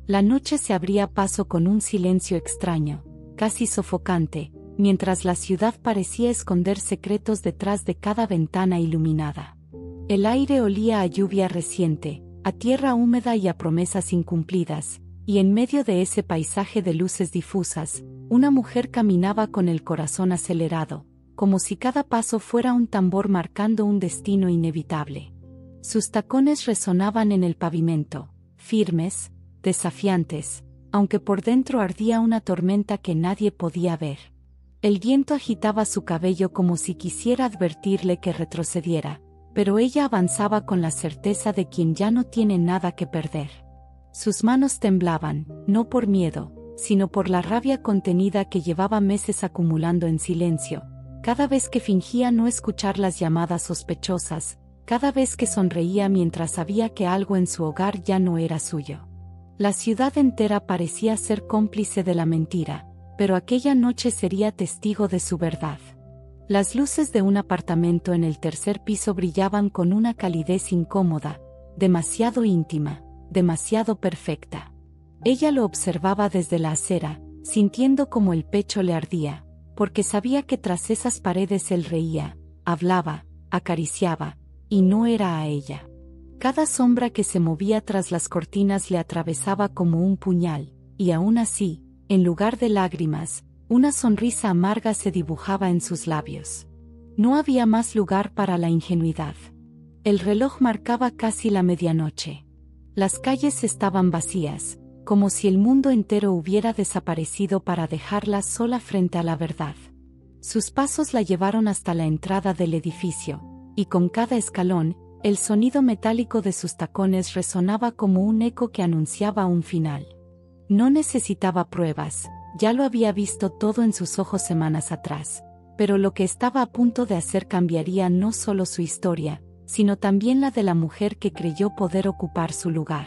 La noche se abría paso con un silencio extraño, casi sofocante, mientras la ciudad parecía esconder secretos detrás de cada ventana iluminada. El aire olía a lluvia reciente, a tierra húmeda y a promesas incumplidas, y en medio de ese paisaje de luces difusas, una mujer caminaba con el corazón acelerado, como si cada paso fuera un tambor marcando un destino inevitable. Sus tacones resonaban en el pavimento, firmes, desafiantes, aunque por dentro ardía una tormenta que nadie podía ver. El viento agitaba su cabello como si quisiera advertirle que retrocediera, pero ella avanzaba con la certeza de quien ya no tiene nada que perder. Sus manos temblaban, no por miedo, sino por la rabia contenida que llevaba meses acumulando en silencio, cada vez que fingía no escuchar las llamadas sospechosas, cada vez que sonreía mientras sabía que algo en su hogar ya no era suyo. La ciudad entera parecía ser cómplice de la mentira, pero aquella noche sería testigo de su verdad. Las luces de un apartamento en el tercer piso brillaban con una calidez incómoda, demasiado íntima, demasiado perfecta. Ella lo observaba desde la acera, sintiendo como el pecho le ardía, porque sabía que tras esas paredes él reía, hablaba, acariciaba, y no era a ella. Cada sombra que se movía tras las cortinas le atravesaba como un puñal, y aún así, en lugar de lágrimas, una sonrisa amarga se dibujaba en sus labios. No había más lugar para la ingenuidad. El reloj marcaba casi la medianoche. Las calles estaban vacías, como si el mundo entero hubiera desaparecido para dejarla sola frente a la verdad. Sus pasos la llevaron hasta la entrada del edificio, y con cada escalón, el sonido metálico de sus tacones resonaba como un eco que anunciaba un final. No necesitaba pruebas, ya lo había visto todo en sus ojos semanas atrás, pero lo que estaba a punto de hacer cambiaría no solo su historia, sino también la de la mujer que creyó poder ocupar su lugar.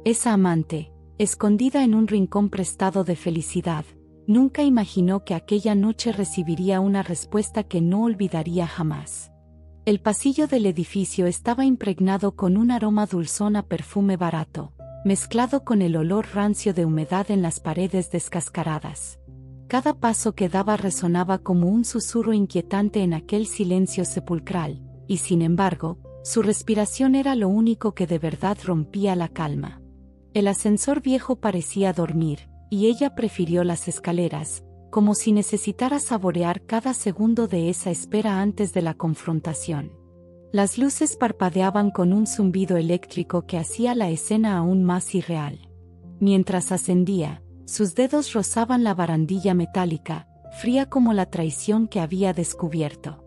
Esa amante, escondida en un rincón prestado de felicidad, nunca imaginó que aquella noche recibiría una respuesta que no olvidaría jamás. El pasillo del edificio estaba impregnado con un aroma dulzón a perfume barato, mezclado con el olor rancio de humedad en las paredes descascaradas. Cada paso que daba resonaba como un susurro inquietante en aquel silencio sepulcral, y sin embargo, su respiración era lo único que de verdad rompía la calma. El ascensor viejo parecía dormir, y ella prefirió las escaleras, como si necesitara saborear cada segundo de esa espera antes de la confrontación. Las luces parpadeaban con un zumbido eléctrico que hacía la escena aún más irreal. Mientras ascendía, sus dedos rozaban la barandilla metálica, fría como la traición que había descubierto.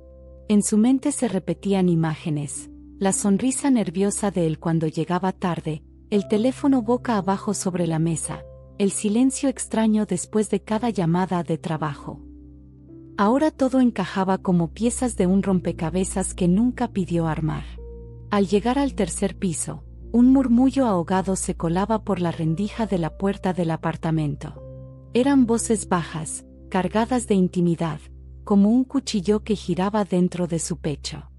En su mente se repetían imágenes, la sonrisa nerviosa de él cuando llegaba tarde, el teléfono boca abajo sobre la mesa, el silencio extraño después de cada llamada de trabajo. Ahora todo encajaba como piezas de un rompecabezas que nunca pidió armar. Al llegar al tercer piso, un murmullo ahogado se colaba por la rendija de la puerta del apartamento. Eran voces bajas, cargadas de intimidad, como un cuchillo que giraba dentro de su pecho.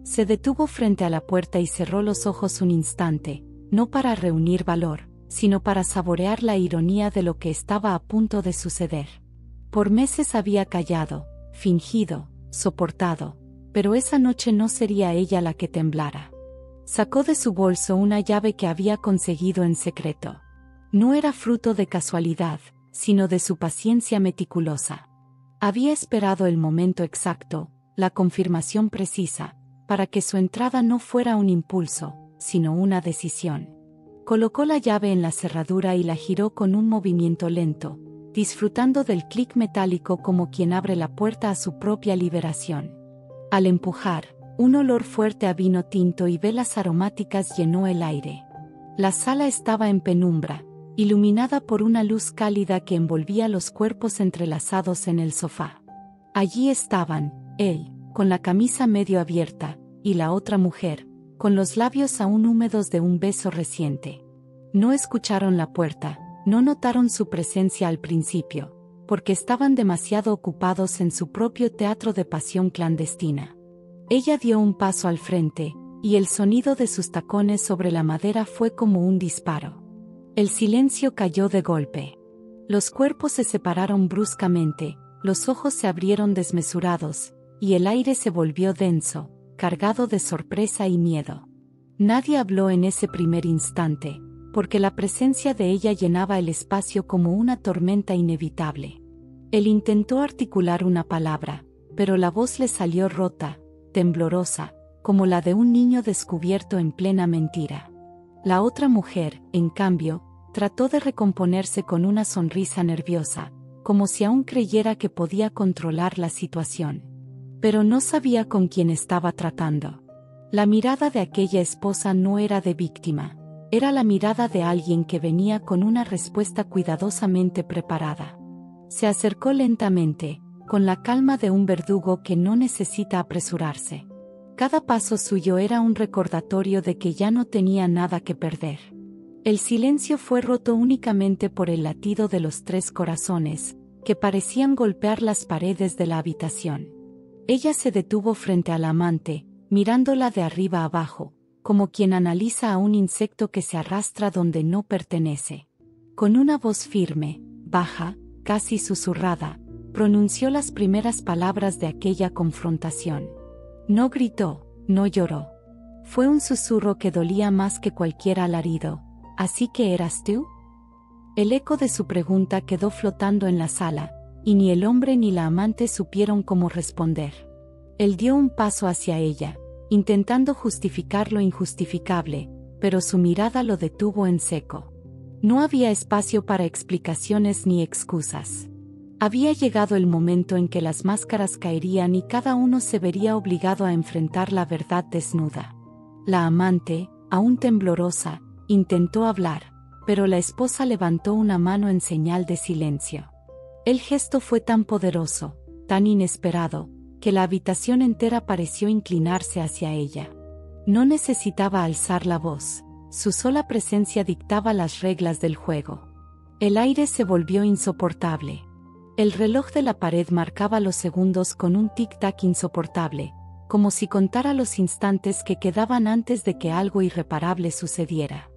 Se detuvo frente a la puerta y cerró los ojos un instante, no para reunir valor, sino para saborear la ironía de lo que estaba a punto de suceder. Por meses había callado, fingido, soportado, pero esa noche no sería ella la que temblara. Sacó de su bolso una llave que había conseguido en secreto. No era fruto de casualidad, sino de su paciencia meticulosa. Había esperado el momento exacto, la confirmación precisa, para que su entrada no fuera un impulso, sino una decisión. Colocó la llave en la cerradura y la giró con un movimiento lento, disfrutando del clic metálico como quien abre la puerta a su propia liberación. Al empujar, un olor fuerte a vino tinto y velas aromáticas llenó el aire. La sala estaba en penumbra, iluminada por una luz cálida que envolvía los cuerpos entrelazados en el sofá. Allí estaban, él, con la camisa medio abierta, y la otra mujer, con los labios aún húmedos de un beso reciente. No escucharon la puerta, no notaron su presencia al principio, porque estaban demasiado ocupados en su propio teatro de pasión clandestina. Ella dio un paso al frente, y el sonido de sus tacones sobre la madera fue como un disparo. El silencio cayó de golpe. Los cuerpos se separaron bruscamente, los ojos se abrieron desmesurados, y el aire se volvió denso, cargado de sorpresa y miedo. Nadie habló en ese primer instante, porque la presencia de ella llenaba el espacio como una tormenta inevitable. Él intentó articular una palabra, pero la voz le salió rota, temblorosa, como la de un niño descubierto en plena mentira. La otra mujer, en cambio, trató de recomponerse con una sonrisa nerviosa, como si aún creyera que podía controlar la situación. Pero no sabía con quién estaba tratando. La mirada de aquella esposa no era de víctima, era la mirada de alguien que venía con una respuesta cuidadosamente preparada. Se acercó lentamente, con la calma de un verdugo que no necesita apresurarse. Cada paso suyo era un recordatorio de que ya no tenía nada que perder. El silencio fue roto únicamente por el latido de los 3 corazones, que parecían golpear las paredes de la habitación. Ella se detuvo frente a la amante, mirándola de arriba abajo, como quien analiza a un insecto que se arrastra donde no pertenece. Con una voz firme, baja, casi susurrada, pronunció las primeras palabras de aquella confrontación. No gritó, no lloró. Fue un susurro que dolía más que cualquier alarido. ¿Así que eras tú? El eco de su pregunta quedó flotando en la sala, y ni el hombre ni la amante supieron cómo responder. Él dio un paso hacia ella, intentando justificar lo injustificable, pero su mirada lo detuvo en seco. No había espacio para explicaciones ni excusas. Había llegado el momento en que las máscaras caerían y cada uno se vería obligado a enfrentar la verdad desnuda. La amante, aún temblorosa, intentó hablar, pero la esposa levantó una mano en señal de silencio. El gesto fue tan poderoso, tan inesperado, que la habitación entera pareció inclinarse hacia ella. No necesitaba alzar la voz, su sola presencia dictaba las reglas del juego. El aire se volvió insoportable. El reloj de la pared marcaba los segundos con un tic-tac insoportable, como si contara los instantes que quedaban antes de que algo irreparable sucediera.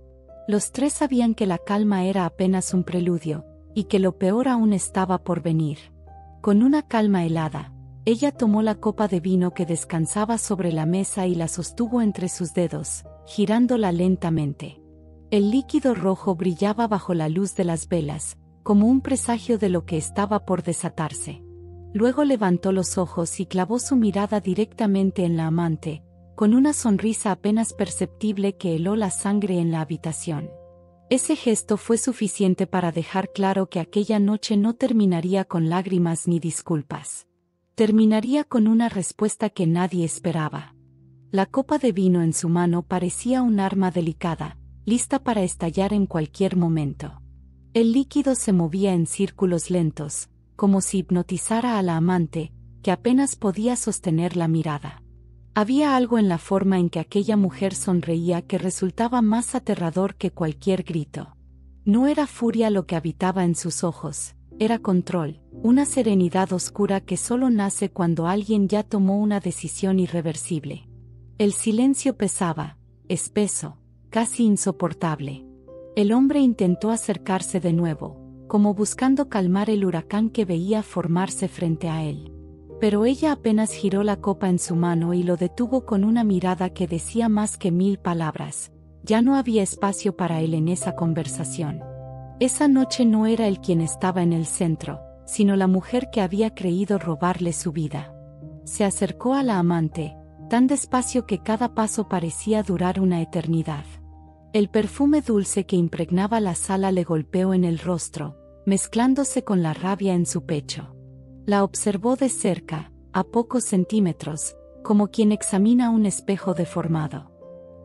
Los 3 sabían que la calma era apenas un preludio, y que lo peor aún estaba por venir. Con una calma helada, ella tomó la copa de vino que descansaba sobre la mesa y la sostuvo entre sus dedos, girándola lentamente. El líquido rojo brillaba bajo la luz de las velas, como un presagio de lo que estaba por desatarse. Luego levantó los ojos y clavó su mirada directamente en la amante, con una sonrisa apenas perceptible que heló la sangre en la habitación. Ese gesto fue suficiente para dejar claro que aquella noche no terminaría con lágrimas ni disculpas. Terminaría con una respuesta que nadie esperaba. La copa de vino en su mano parecía un arma delicada, lista para estallar en cualquier momento. El líquido se movía en círculos lentos, como si hipnotizara a la amante, que apenas podía sostener la mirada. Había algo en la forma en que aquella mujer sonreía que resultaba más aterrador que cualquier grito. No era furia lo que habitaba en sus ojos, era control, una serenidad oscura que solo nace cuando alguien ya tomó una decisión irreversible. El silencio pesaba, espeso, casi insoportable. El hombre intentó acercarse de nuevo, como buscando calmar el huracán que veía formarse frente a él. Pero ella apenas giró la copa en su mano y lo detuvo con una mirada que decía más que 1000 palabras. Ya no había espacio para él en esa conversación. Esa noche no era él quien estaba en el centro, sino la mujer que había creído robarle su vida. Se acercó a la amante, tan despacio que cada paso parecía durar una eternidad. El perfume dulce que impregnaba la sala le golpeó en el rostro, mezclándose con la rabia en su pecho. La observó de cerca, a pocos centímetros, como quien examina un espejo deformado.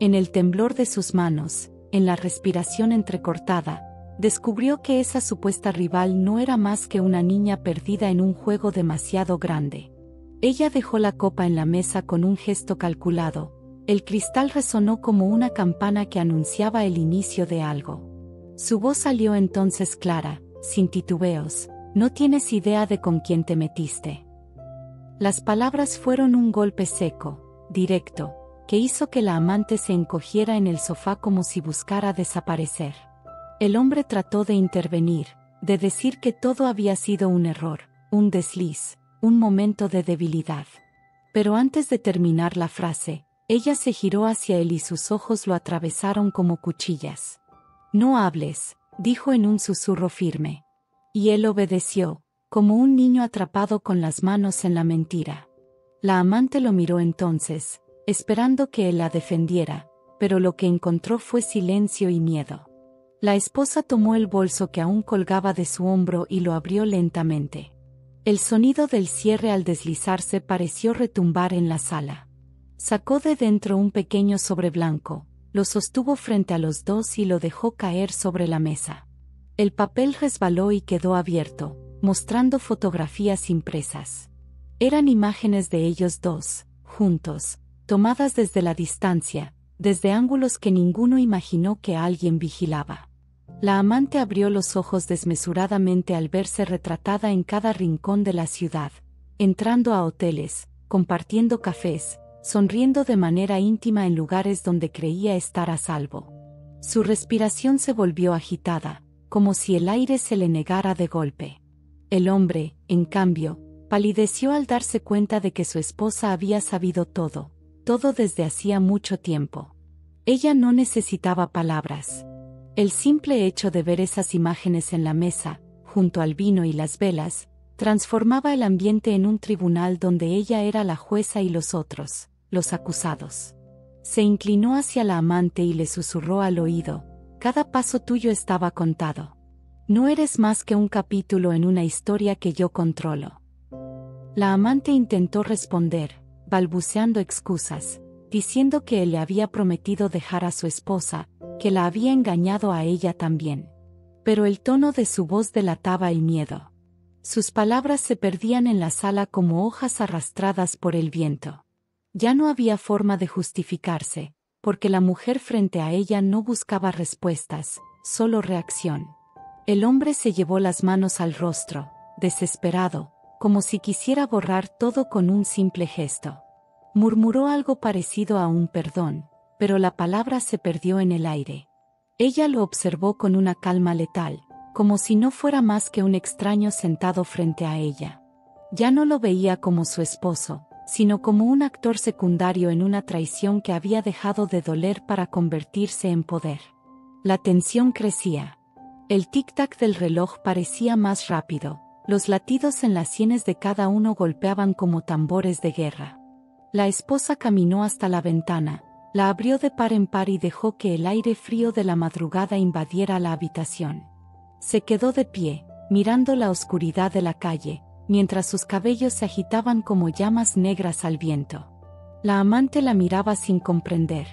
En el temblor de sus manos, en la respiración entrecortada, descubrió que esa supuesta rival no era más que una niña perdida en un juego demasiado grande. Ella dejó la copa en la mesa con un gesto calculado. El cristal resonó como una campana que anunciaba el inicio de algo. Su voz salió entonces clara, sin titubeos. No tienes idea de con quién te metiste. Las palabras fueron un golpe seco, directo, que hizo que la amante se encogiera en el sofá como si buscara desaparecer. El hombre trató de intervenir, de decir que todo había sido un error, un desliz, un momento de debilidad. Pero antes de terminar la frase, ella se giró hacia él y sus ojos lo atravesaron como cuchillas. «No hables», dijo en un susurro firme. Y él obedeció, como un niño atrapado con las manos en la mentira. La amante lo miró entonces, esperando que él la defendiera, pero lo que encontró fue silencio y miedo. La esposa tomó el bolso que aún colgaba de su hombro y lo abrió lentamente. El sonido del cierre al deslizarse pareció retumbar en la sala. Sacó de dentro un pequeño sobre blanco, lo sostuvo frente a los dos y lo dejó caer sobre la mesa. El papel resbaló y quedó abierto, mostrando fotografías impresas. Eran imágenes de ellos dos, juntos, tomadas desde la distancia, desde ángulos que ninguno imaginó que alguien vigilaba. La amante abrió los ojos desmesuradamente al verse retratada en cada rincón de la ciudad, entrando a hoteles, compartiendo cafés, sonriendo de manera íntima en lugares donde creía estar a salvo. Su respiración se volvió agitada, como si el aire se le negara de golpe. El hombre, en cambio, palideció al darse cuenta de que su esposa había sabido todo desde hacía mucho tiempo. Ella no necesitaba palabras. El simple hecho de ver esas imágenes en la mesa, junto al vino y las velas, transformaba el ambiente en un tribunal donde ella era la jueza y los otros, los acusados. Se inclinó hacia la amante y le susurró al oído: «Cada paso tuyo estaba contado. No eres más que un capítulo en una historia que yo controlo». La amante intentó responder, balbuceando excusas, diciendo que él le había prometido dejar a su esposa, que la había engañado a ella también. Pero el tono de su voz delataba el miedo. Sus palabras se perdían en la sala como hojas arrastradas por el viento. Ya no había forma de justificarse, porque la mujer frente a ella no buscaba respuestas, solo reacción. El hombre se llevó las manos al rostro, desesperado, como si quisiera borrar todo con un simple gesto. Murmuró algo parecido a un perdón, pero la palabra se perdió en el aire. Ella lo observó con una calma letal, como si no fuera más que un extraño sentado frente a ella. Ya no lo veía como su esposo, sino como un actor secundario en una traición que había dejado de doler para convertirse en poder. La tensión crecía. El tic-tac del reloj parecía más rápido, los latidos en las sienes de cada uno golpeaban como tambores de guerra. La esposa caminó hasta la ventana, la abrió de par en par y dejó que el aire frío de la madrugada invadiera la habitación. Se quedó de pie, mirando la oscuridad de la calle, mientras sus cabellos se agitaban como llamas negras al viento. La amante la miraba sin comprender.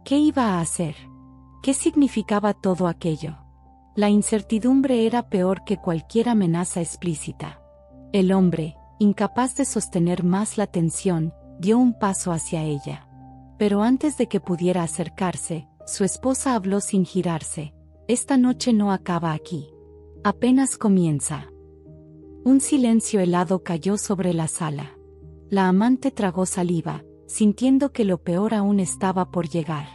¿Qué iba a hacer? ¿Qué significaba todo aquello? La incertidumbre era peor que cualquier amenaza explícita. El hombre, incapaz de sostener más la tensión, dio un paso hacia ella. Pero antes de que pudiera acercarse, su esposa habló sin girarse: «Esta noche no acaba aquí. Apenas comienza». Un silencio helado cayó sobre la sala. La amante tragó saliva, sintiendo que lo peor aún estaba por llegar.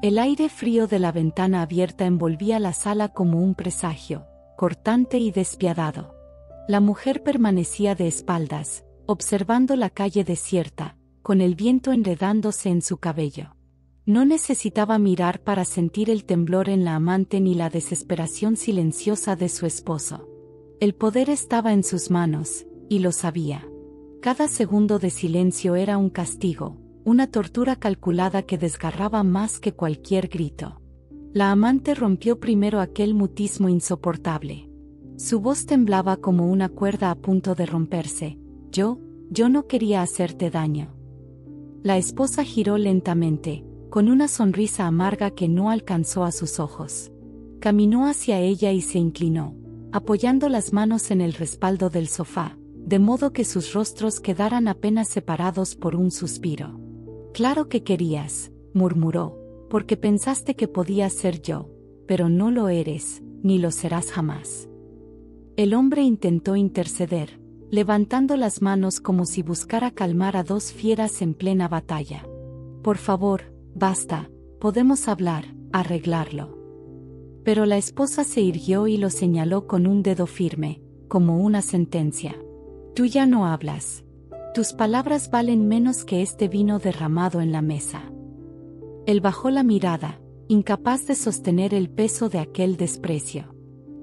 El aire frío de la ventana abierta envolvía la sala como un presagio, cortante y despiadado. La mujer permanecía de espaldas, observando la calle desierta, con el viento enredándose en su cabello. No necesitaba mirar para sentir el temblor en la amante ni la desesperación silenciosa de su esposo. El poder estaba en sus manos, y lo sabía. Cada segundo de silencio era un castigo, una tortura calculada que desgarraba más que cualquier grito. La amante rompió primero aquel mutismo insoportable. Su voz temblaba como una cuerda a punto de romperse. Yo no quería hacerte daño». La esposa giró lentamente, con una sonrisa amarga que no alcanzó a sus ojos. Caminó hacia ella y se inclinó, apoyando las manos en el respaldo del sofá, de modo que sus rostros quedaran apenas separados por un suspiro. «Claro que querías», murmuró, «porque pensaste que podía ser yo, pero no lo eres, ni lo serás jamás». El hombre intentó interceder, levantando las manos como si buscara calmar a dos fieras en plena batalla. «Por favor, basta, podemos hablar, arreglarlo». Pero la esposa se irguió y lo señaló con un dedo firme, como una sentencia. Tú ya no hablas. Tus palabras valen menos que este vino derramado en la mesa. Él bajó la mirada, incapaz de sostener el peso de aquel desprecio.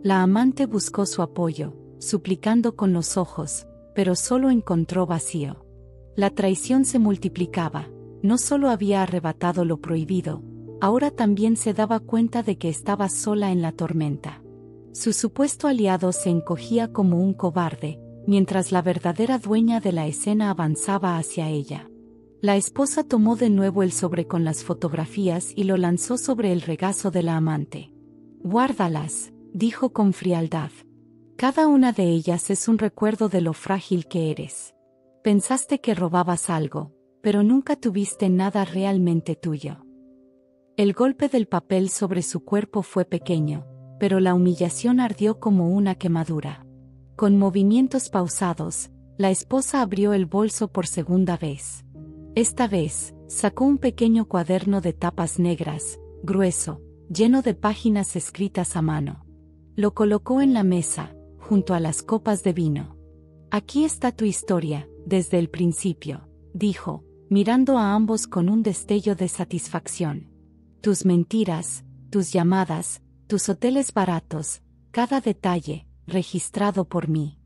La amante buscó su apoyo, suplicando con los ojos, pero solo encontró vacío. La traición se multiplicaba, no solo había arrebatado lo prohibido, ahora también se daba cuenta de que estaba sola en la tormenta. Su supuesto aliado se encogía como un cobarde, mientras la verdadera dueña de la escena avanzaba hacia ella. La esposa tomó de nuevo el sobre con las fotografías y lo lanzó sobre el regazo de la amante. «Guárdalas», dijo con frialdad. «Cada una de ellas es un recuerdo de lo frágil que eres. Pensaste que robabas algo, pero nunca tuviste nada realmente tuyo». El golpe del papel sobre su cuerpo fue pequeño, pero la humillación ardió como una quemadura. Con movimientos pausados, la esposa abrió el bolso por segunda vez. Esta vez, sacó un pequeño cuaderno de tapas negras, grueso, lleno de páginas escritas a mano. Lo colocó en la mesa, junto a las copas de vino. «Aquí está tu historia, desde el principio», dijo, mirando a ambos con un destello de satisfacción. «Tus mentiras, tus llamadas, tus hoteles baratos, cada detalle, registrado por mí».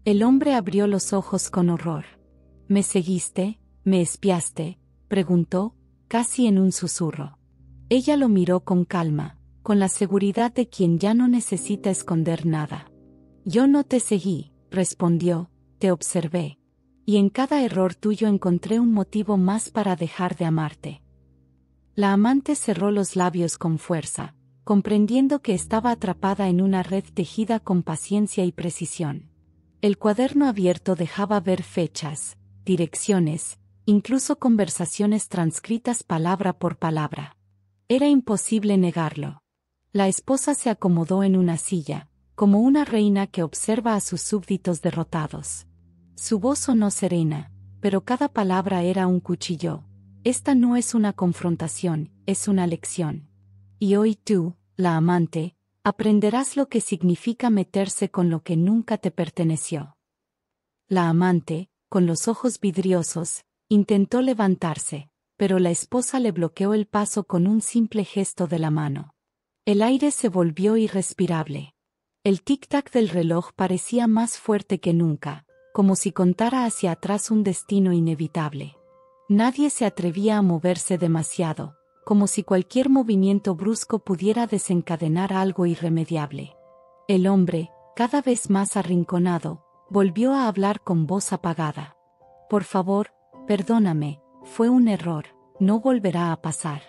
El hombre abrió los ojos con horror. «¿Me seguiste? ¿Me espiaste?», preguntó, casi en un susurro. Ella lo miró con calma, con la seguridad de quien ya no necesita esconder nada. «Yo no te seguí», respondió, «te observé. Y en cada error tuyo encontré un motivo más para dejar de amarte». La amante cerró los labios con fuerza, comprendiendo que estaba atrapada en una red tejida con paciencia y precisión. El cuaderno abierto dejaba ver fechas, direcciones, incluso conversaciones transcritas palabra por palabra. Era imposible negarlo. La esposa se acomodó en una silla, como una reina que observa a sus súbditos derrotados. Su voz sonó serena, pero cada palabra era un cuchillo. «Esta no es una confrontación, es una lección. Y hoy tú, la amante, aprenderás lo que significa meterse con lo que nunca te perteneció». La amante, con los ojos vidriosos, intentó levantarse, pero la esposa le bloqueó el paso con un simple gesto de la mano. El aire se volvió irrespirable. El tic-tac del reloj parecía más fuerte que nunca, como si contara hacia atrás un destino inevitable. Nadie se atrevía a moverse demasiado, como si cualquier movimiento brusco pudiera desencadenar algo irremediable. El hombre, cada vez más arrinconado, volvió a hablar con voz apagada. «Por favor, perdóname, fue un error, no volverá a pasar».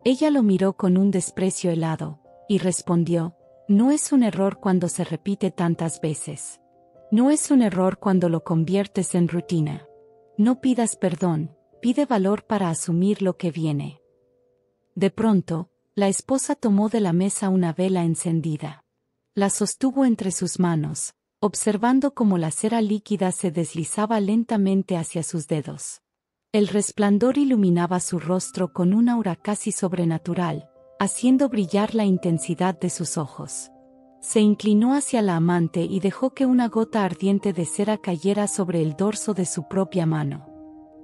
Ella lo miró con un desprecio helado, y respondió: «No es un error cuando se repite tantas veces. No es un error cuando lo conviertes en rutina. No pidas perdón, pide valor para asumir lo que viene». De pronto, la esposa tomó de la mesa una vela encendida. La sostuvo entre sus manos, observando cómo la cera líquida se deslizaba lentamente hacia sus dedos. El resplandor iluminaba su rostro con un aura casi sobrenatural, haciendo brillar la intensidad de sus ojos. Se inclinó hacia la amante y dejó que una gota ardiente de cera cayera sobre el dorso de su propia mano.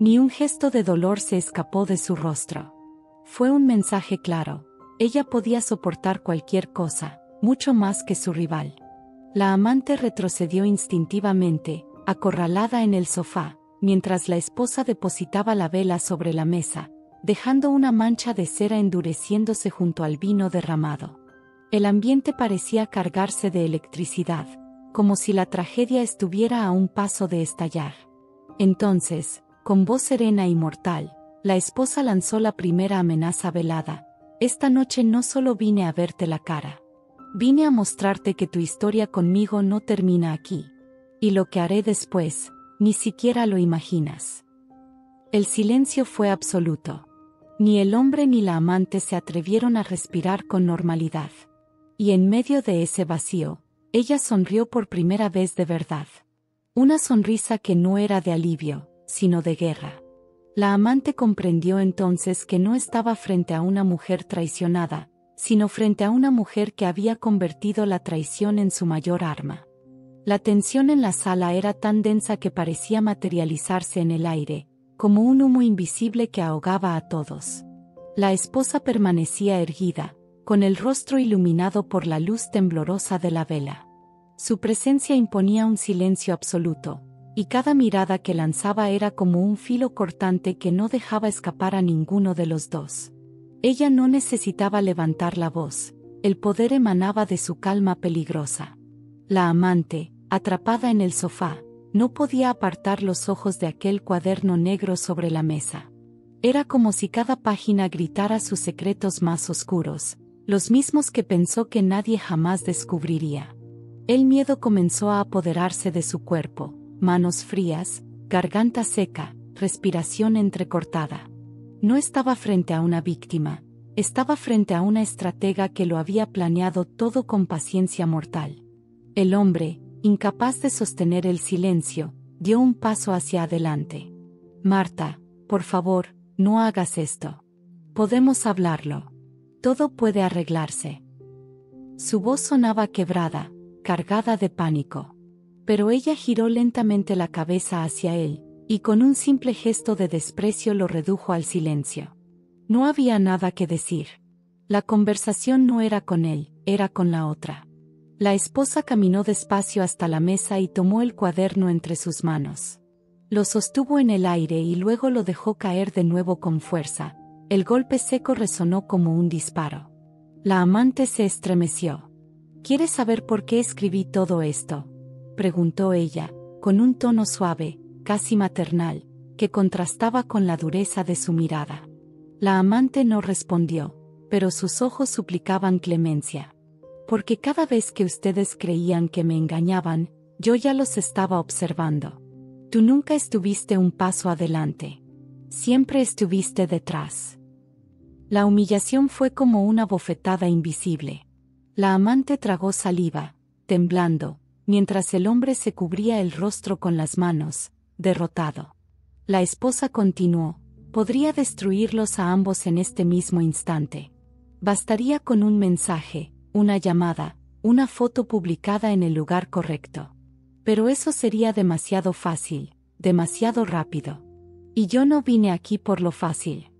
Ni un gesto de dolor se escapó de su rostro. Fue un mensaje claro: ella podía soportar cualquier cosa, mucho más que su rival. La amante retrocedió instintivamente, acorralada en el sofá, mientras la esposa depositaba la vela sobre la mesa, dejando una mancha de cera endureciéndose junto al vino derramado. El ambiente parecía cargarse de electricidad, como si la tragedia estuviera a un paso de estallar. Entonces, con voz serena y mortal, la esposa lanzó la primera amenaza velada: «Esta noche no solo vine a verte la cara. Vine a mostrarte que tu historia conmigo no termina aquí. Y lo que haré después, ni siquiera lo imaginas». El silencio fue absoluto. Ni el hombre ni la amante se atrevieron a respirar con normalidad. Y en medio de ese vacío, ella sonrió por primera vez de verdad. Una sonrisa que no era de alivio, sino de guerra. La amante comprendió entonces que no estaba frente a una mujer traicionada, sino frente a una mujer que había convertido la traición en su mayor arma. La tensión en la sala era tan densa que parecía materializarse en el aire, como un humo invisible que ahogaba a todos. La esposa permanecía erguida, con el rostro iluminado por la luz temblorosa de la vela. Su presencia imponía un silencio absoluto, y cada mirada que lanzaba era como un filo cortante que no dejaba escapar a ninguno de los dos. Ella no necesitaba levantar la voz, el poder emanaba de su calma peligrosa. La amante, atrapada en el sofá, no podía apartar los ojos de aquel cuaderno negro sobre la mesa. Era como si cada página gritara sus secretos más oscuros, los mismos que pensó que nadie jamás descubriría. El miedo comenzó a apoderarse de su cuerpo, manos frías, garganta seca, respiración entrecortada. No estaba frente a una víctima, estaba frente a una estratega que lo había planeado todo con paciencia mortal. El hombre, incapaz de sostener el silencio, dio un paso hacia adelante. Marta, por favor, no hagas esto. Podemos hablarlo. Todo puede arreglarse. Su voz sonaba quebrada, cargada de pánico. Pero ella giró lentamente la cabeza hacia él, y con un simple gesto de desprecio lo redujo al silencio. No había nada que decir. La conversación no era con él, era con la otra. La esposa caminó despacio hasta la mesa y tomó el cuaderno entre sus manos. Lo sostuvo en el aire y luego lo dejó caer de nuevo con fuerza. El golpe seco resonó como un disparo. La amante se estremeció. ¿Quieres saber por qué escribí todo esto?, preguntó ella, con un tono suave, casi maternal, que contrastaba con la dureza de su mirada. La amante no respondió, pero sus ojos suplicaban clemencia. Porque cada vez que ustedes creían que me engañaban, yo ya los estaba observando. Tú nunca estuviste un paso adelante. Siempre estuviste detrás. La humillación fue como una bofetada invisible. La amante tragó saliva, temblando, mientras el hombre se cubría el rostro con las manos, derrotado. La esposa continuó: podría destruirlos a ambos en este mismo instante. Bastaría con un mensaje, una llamada, una foto publicada en el lugar correcto. Pero eso sería demasiado fácil, demasiado rápido. Y yo no vine aquí por lo fácil.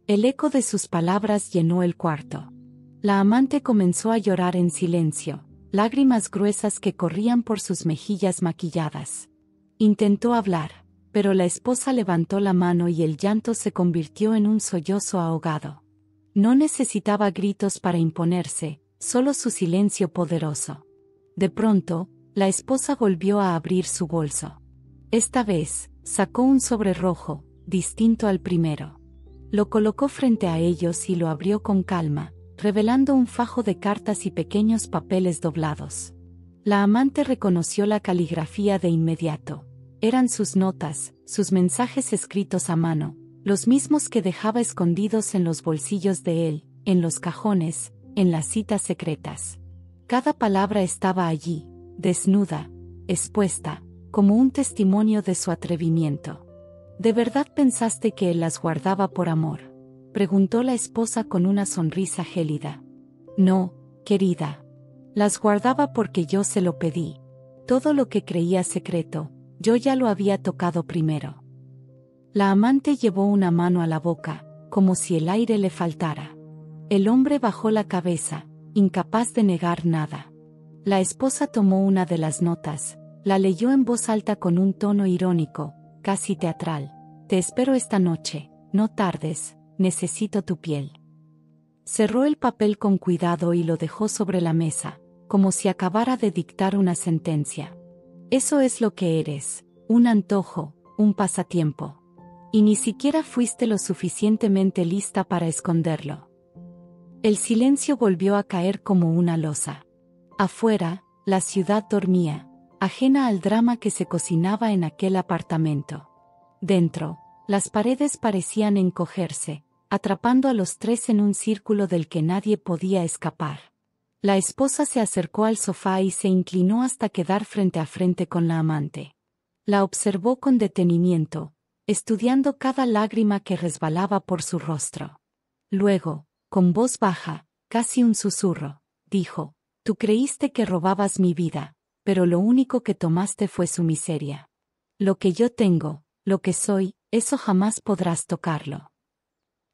El eco de sus palabras llenó el cuarto. La amante comenzó a llorar en silencio, lágrimas gruesas que corrían por sus mejillas maquilladas. Intentó hablar, pero la esposa levantó la mano y el llanto se convirtió en un sollozo ahogado. No necesitaba gritos para imponerse, solo su silencio poderoso. De pronto, la esposa volvió a abrir su bolso. Esta vez, sacó un sobre rojo, distinto al primero. Lo colocó frente a ellos y lo abrió con calma, revelando un fajo de cartas y pequeños papeles doblados. La amante reconoció la caligrafía de inmediato. Eran sus notas, sus mensajes escritos a mano, los mismos que dejaba escondidos en los bolsillos de él, en los cajones, en las citas secretas. Cada palabra estaba allí, desnuda, expuesta, como un testimonio de su atrevimiento. ¿De verdad pensaste que él las guardaba por amor?, preguntó la esposa con una sonrisa gélida. No, querida. Las guardaba porque yo se lo pedí. Todo lo que creía secreto, yo ya lo había tocado primero. La amante llevó una mano a la boca, como si el aire le faltara. El hombre bajó la cabeza, incapaz de negar nada. La esposa tomó una de las notas, la leyó en voz alta con un tono irónico, casi teatral. Te espero esta noche, no tardes, necesito tu piel. Cerró el papel con cuidado y lo dejó sobre la mesa, como si acabara de dictar una sentencia. Eso es lo que eres, un antojo, un pasatiempo. Y ni siquiera fuiste lo suficientemente lista para esconderlo. El silencio volvió a caer como una losa. Afuera, la ciudad dormía, ajena al drama que se cocinaba en aquel apartamento. Dentro, las paredes parecían encogerse, atrapando a los tres en un círculo del que nadie podía escapar. La esposa se acercó al sofá y se inclinó hasta quedar frente a frente con la amante. La observó con detenimiento, estudiando cada lágrima que resbalaba por su rostro. Luego, con voz baja, casi un susurro, dijo, tú creíste que robabas mi vida, pero lo único que tomaste fue su miseria. Lo que yo tengo, lo que soy, eso jamás podrás tocarlo.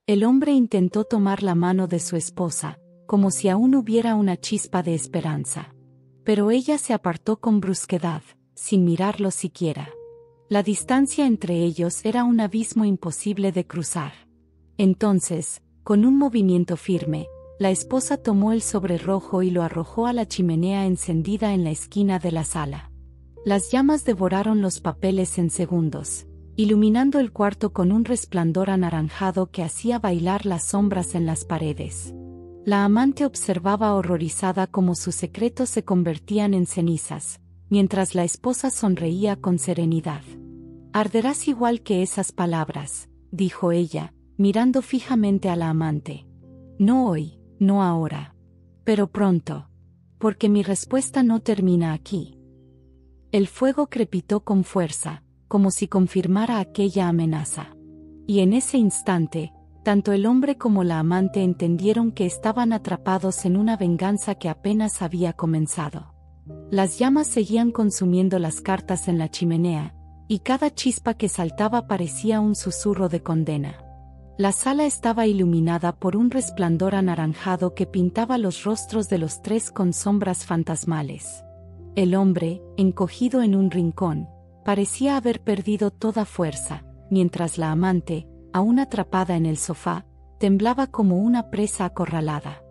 El hombre intentó tomar la mano de su esposa, como si aún hubiera una chispa de esperanza. Pero ella se apartó con brusquedad, sin mirarlo siquiera. La distancia entre ellos era un abismo imposible de cruzar. Entonces, con un movimiento firme, la esposa tomó el sobre rojo y lo arrojó a la chimenea encendida en la esquina de la sala. Las llamas devoraron los papeles en segundos, iluminando el cuarto con un resplandor anaranjado que hacía bailar las sombras en las paredes. La amante observaba horrorizada cómo sus secretos se convertían en cenizas, mientras la esposa sonreía con serenidad. «Arderás igual que esas palabras», dijo ella, mirando fijamente a la amante. «No hoy, no ahora. Pero pronto. Porque mi respuesta no termina aquí». El fuego crepitó con fuerza, como si confirmara aquella amenaza. Y en ese instante, tanto el hombre como la amante entendieron que estaban atrapados en una venganza que apenas había comenzado. Las llamas seguían consumiendo las cartas en la chimenea, y cada chispa que saltaba parecía un susurro de condena. La sala estaba iluminada por un resplandor anaranjado que pintaba los rostros de los tres con sombras fantasmales. El hombre, encogido en un rincón, parecía haber perdido toda fuerza, mientras la amante, aún atrapada en el sofá, temblaba como una presa acorralada.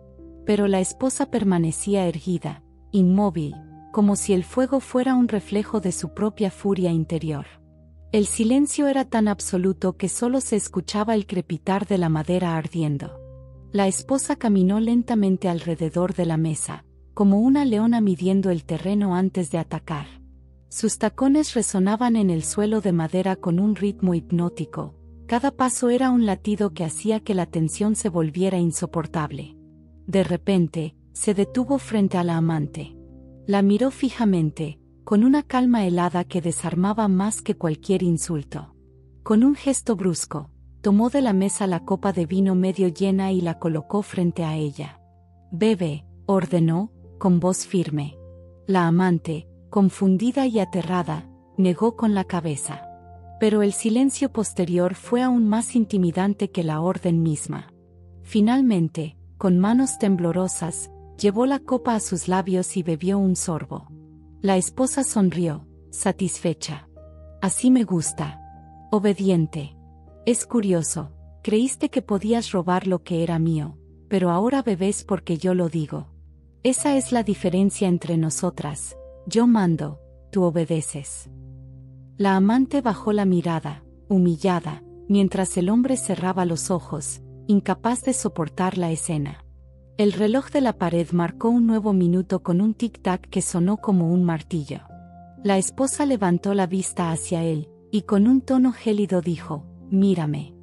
Pero la esposa permanecía erguida, inmóvil, como si el fuego fuera un reflejo de su propia furia interior. El silencio era tan absoluto que solo se escuchaba el crepitar de la madera ardiendo. La esposa caminó lentamente alrededor de la mesa, como una leona midiendo el terreno antes de atacar. Sus tacones resonaban en el suelo de madera con un ritmo hipnótico. Cada paso era un latido que hacía que la tensión se volviera insoportable. De repente, se detuvo frente a la amante. La miró fijamente, con una calma helada que desarmaba más que cualquier insulto. Con un gesto brusco, tomó de la mesa la copa de vino medio llena y la colocó frente a ella. «Bebe», ordenó, con voz firme. La amante, confundida y aterrada, negó con la cabeza. Pero el silencio posterior fue aún más intimidante que la orden misma. Finalmente, con manos temblorosas, llevó la copa a sus labios y bebió un sorbo. La esposa sonrió, satisfecha. «Así me gusta. Obediente. Es curioso, creíste que podías robar lo que era mío, pero ahora bebés porque yo lo digo. Esa es la diferencia entre nosotras. Yo mando, tú obedeces». La amante bajó la mirada, humillada, mientras el hombre cerraba los ojos, incapaz de soportar la escena. El reloj de la pared marcó un nuevo minuto con un tic-tac que sonó como un martillo. La esposa levantó la vista hacia él, y con un tono gélido dijo, «Mírame».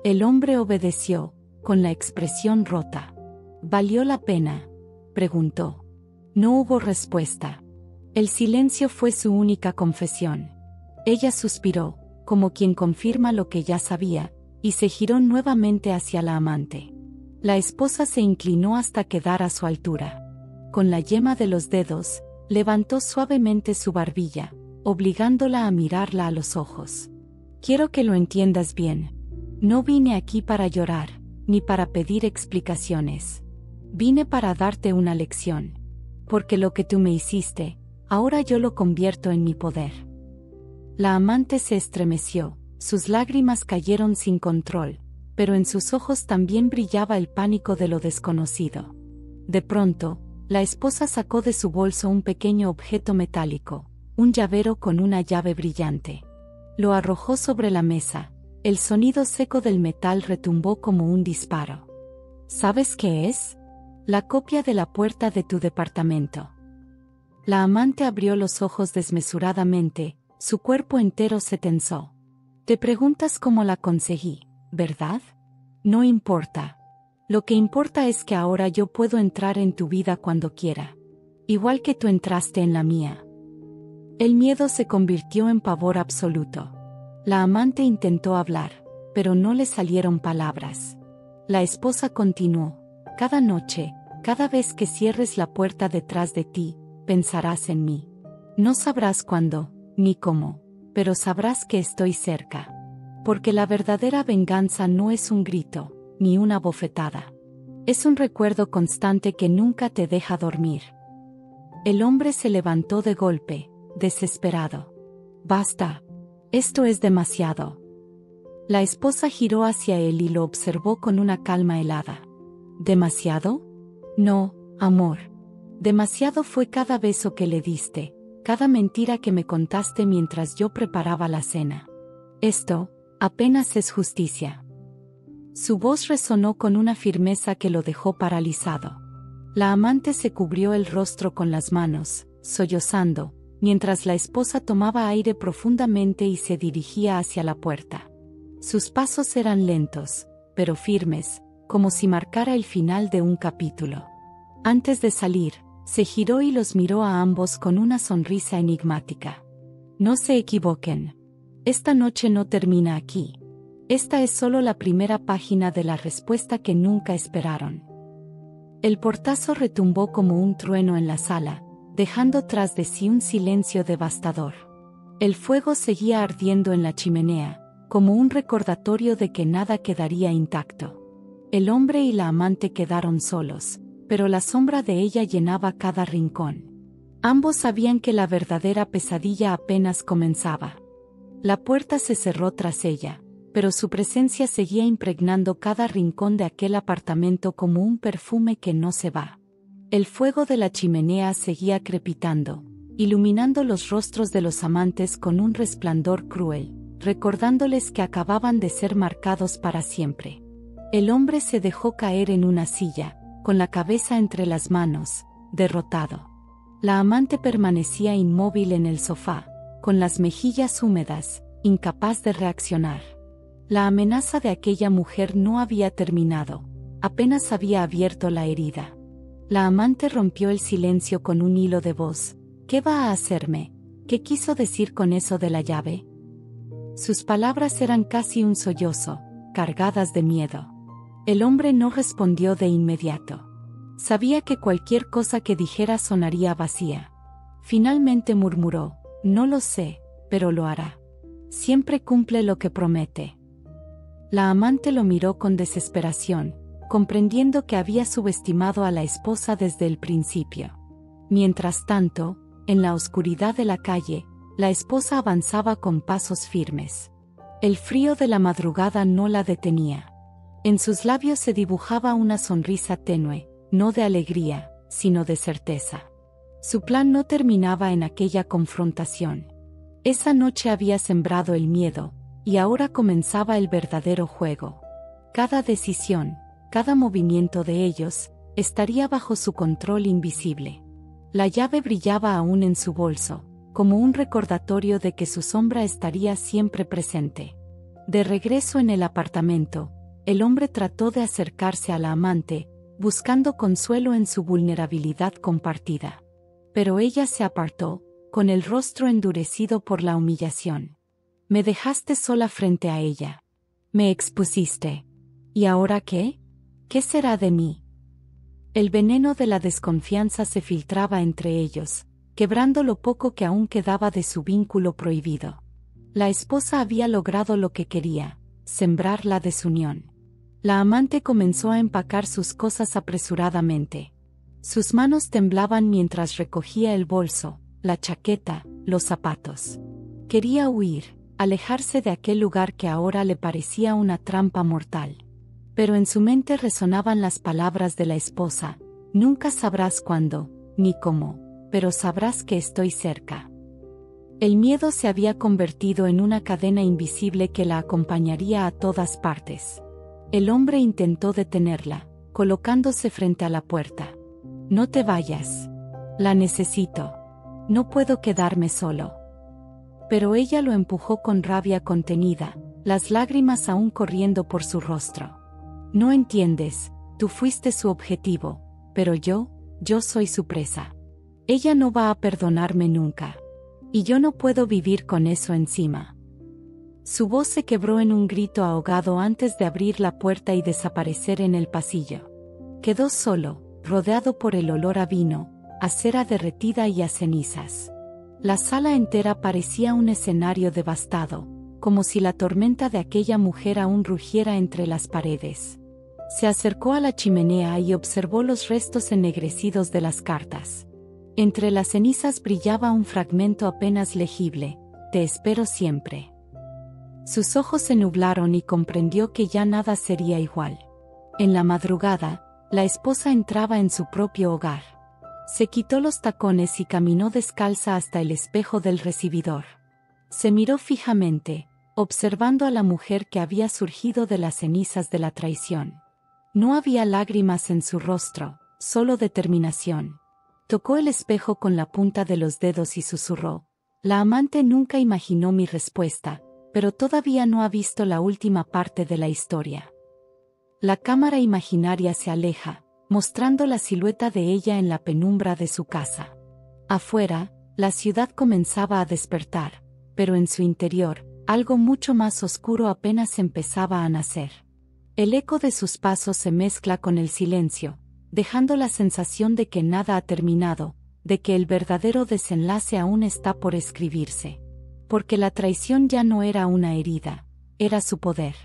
El hombre obedeció, con la expresión rota. «¿Valió la pena?», preguntó. No hubo respuesta. El silencio fue su única confesión. Ella suspiró, como quien confirma lo que ya sabía, y se giró nuevamente hacia la amante. La esposa se inclinó hasta quedar a su altura. Con la yema de los dedos, levantó suavemente su barbilla, obligándola a mirarla a los ojos. «Quiero que lo entiendas bien. No vine aquí para llorar, ni para pedir explicaciones. Vine para darte una lección. Porque lo que tú me hiciste, ahora yo lo convierto en mi poder». La amante se estremeció, sus lágrimas cayeron sin control, pero en sus ojos también brillaba el pánico de lo desconocido. De pronto, la esposa sacó de su bolso un pequeño objeto metálico, un llavero con una llave brillante. Lo arrojó sobre la mesa, el sonido seco del metal retumbó como un disparo. «¿Sabes qué es? La copia de la puerta de tu departamento». La amante abrió los ojos desmesuradamente, su cuerpo entero se tensó. «Te preguntas cómo la conseguí, ¿verdad? No importa. Lo que importa es que ahora yo puedo entrar en tu vida cuando quiera. Igual que tú entraste en la mía». El miedo se convirtió en pavor absoluto. La amante intentó hablar, pero no le salieron palabras. La esposa continuó, Cada noche, cada vez que cierres la puerta detrás de ti, pensarás en mí. No sabrás cuándo, ni cómo, pero sabrás que estoy cerca. Porque la verdadera venganza no es un grito, ni una bofetada. Es un recuerdo constante que nunca te deja dormir. El hombre se levantó de golpe, desesperado. Basta. Esto es demasiado. La esposa giró hacia él y lo observó con una calma helada. ¿Demasiado? No, amor. Demasiado fue cada beso que le diste, cada mentira que me contaste mientras yo preparaba la cena. Esto, apenas es justicia. Su voz resonó con una firmeza que lo dejó paralizado. La amante se cubrió el rostro con las manos, sollozando, mientras la esposa tomaba aire profundamente y se dirigía hacia la puerta. Sus pasos eran lentos, pero firmes, como si marcara el final de un capítulo. Antes de salir, se giró y los miró a ambos con una sonrisa enigmática. No se equivoquen. Esta noche no termina aquí. Esta es solo la primera página de la respuesta que nunca esperaron. El portazo retumbó como un trueno en la sala, dejando tras de sí un silencio devastador. El fuego seguía ardiendo en la chimenea, como un recordatorio de que nada quedaría intacto. El hombre y la amante quedaron solos, pero la sombra de ella llenaba cada rincón. Ambos sabían que la verdadera pesadilla apenas comenzaba. La puerta se cerró tras ella, pero su presencia seguía impregnando cada rincón de aquel apartamento como un perfume que no se va. El fuego de la chimenea seguía crepitando, iluminando los rostros de los amantes con un resplandor cruel, recordándoles que acababan de ser marcados para siempre. El hombre se dejó caer en una silla, con la cabeza entre las manos, derrotado. La amante permanecía inmóvil en el sofá, con las mejillas húmedas, incapaz de reaccionar. La amenaza de aquella mujer no había terminado, apenas había abierto la herida. La amante rompió el silencio con un hilo de voz. ¿Qué va a hacerme? ¿Qué quiso decir con eso de la llave? Sus palabras eran casi un sollozo, cargadas de miedo. El hombre no respondió de inmediato. Sabía que cualquier cosa que dijera sonaría vacía. Finalmente murmuró, no lo sé, pero lo hará. Siempre cumple lo que promete. La amante lo miró con desesperación, comprendiendo que había subestimado a la esposa desde el principio. Mientras tanto, en la oscuridad de la calle, la esposa avanzaba con pasos firmes. El frío de la madrugada no la detenía. En sus labios se dibujaba una sonrisa tenue, no de alegría, sino de certeza. Su plan no terminaba en aquella confrontación. Esa noche había sembrado el miedo, y ahora comenzaba el verdadero juego. Cada decisión, cada movimiento de ellos, estaría bajo su control invisible. La llave brillaba aún en su bolso, como un recordatorio de que su sombra estaría siempre presente. De regreso en el apartamento, el hombre trató de acercarse a la amante, buscando consuelo en su vulnerabilidad compartida. Pero ella se apartó, con el rostro endurecido por la humillación. Me dejaste sola frente a ella. Me expusiste. ¿Y ahora qué? ¿Qué será de mí? El veneno de la desconfianza se filtraba entre ellos, quebrando lo poco que aún quedaba de su vínculo prohibido. La esposa había logrado lo que quería, sembrar la desunión. La amante comenzó a empacar sus cosas apresuradamente. Sus manos temblaban mientras recogía el bolso, la chaqueta, los zapatos. Quería huir, alejarse de aquel lugar que ahora le parecía una trampa mortal. Pero en su mente resonaban las palabras de la esposa: nunca sabrás cuándo, ni cómo, pero sabrás que estoy cerca. El miedo se había convertido en una cadena invisible que la acompañaría a todas partes. El hombre intentó detenerla, colocándose frente a la puerta. No te vayas. La necesito. No puedo quedarme solo. Pero ella lo empujó con rabia contenida, las lágrimas aún corriendo por su rostro. No entiendes, tú fuiste su objetivo, pero yo soy su presa. Ella no va a perdonarme nunca. Y yo no puedo vivir con eso encima. Su voz se quebró en un grito ahogado antes de abrir la puerta y desaparecer en el pasillo. Quedó solo, rodeado por el olor a vino, a cera derretida y a cenizas. La sala entera parecía un escenario devastado, como si la tormenta de aquella mujer aún rugiera entre las paredes. Se acercó a la chimenea y observó los restos ennegrecidos de las cartas. Entre las cenizas brillaba un fragmento apenas legible: «Te espero siempre». Sus ojos se nublaron y comprendió que ya nada sería igual. En la madrugada, la esposa entraba en su propio hogar. Se quitó los tacones y caminó descalza hasta el espejo del recibidor. Se miró fijamente, observando a la mujer que había surgido de las cenizas de la traición. No había lágrimas en su rostro, solo determinación. Tocó el espejo con la punta de los dedos y susurró: «La amante nunca imaginó mi respuesta, pero todavía no ha visto la última parte de la historia». La cámara imaginaria se aleja, mostrando la silueta de ella en la penumbra de su casa. Afuera, la ciudad comenzaba a despertar, pero en su interior, algo mucho más oscuro apenas empezaba a nacer. El eco de sus pasos se mezcla con el silencio, dejando la sensación de que nada ha terminado, de que el verdadero desenlace aún está por escribirse. Porque la traición ya no era una herida, era su poder.